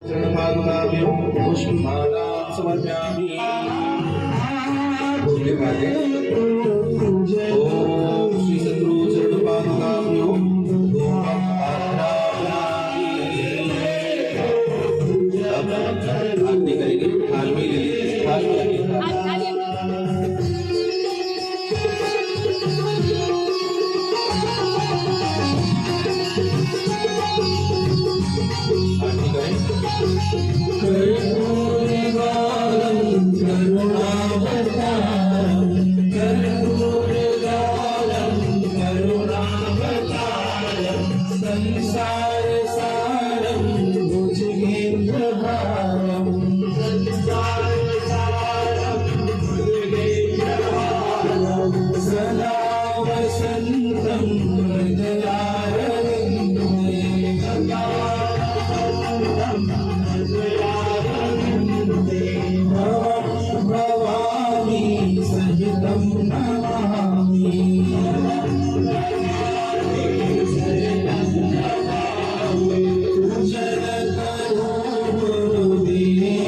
चरणपादुकाभ्यो पुष्पमालां समर्पयामि। ओम श्री सद्गुरु चरणपादुकाभ्यो धूपम् आघ्रापयामि। अब आरती करेंगे, थाल में ले लीजिए, थाल में रखिए। आरती करें। कर्पूरगारं करुणावतारं कर्पूरगारं करुणावतारं संसारसारं भुजगेन्द्रहारं संसारसारं भुजगेन्द्रहारं सदा वसन्तं हृदयारविन्दे सदा भवामि सहितं नमामि। पूजन करो गुरुदेवता।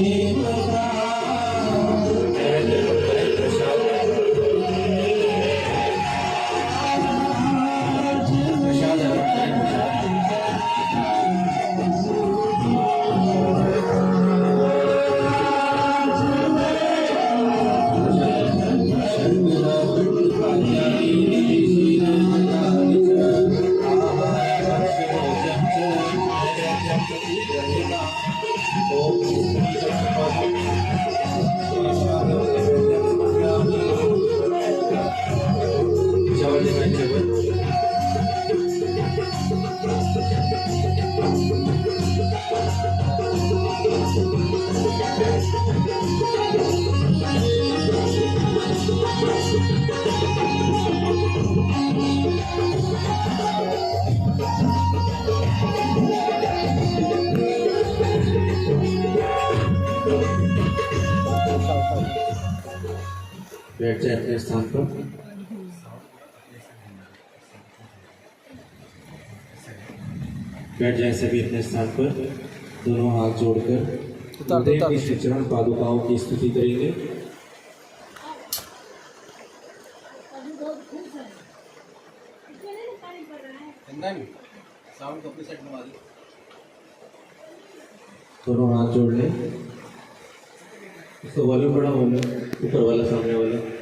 बैठ जाए अपने स्थान पर। बैठ जाए सभी अपने स्थान पर। दोनों हाथ जोड़कर गुरुदेव की श्री चरण पादुकाओं की स्तुति करेंगे। दोनों हाथ जोड़ लें। इसको वॉल्यूम बड़ा होना, ऊपर वाला सामने वाला।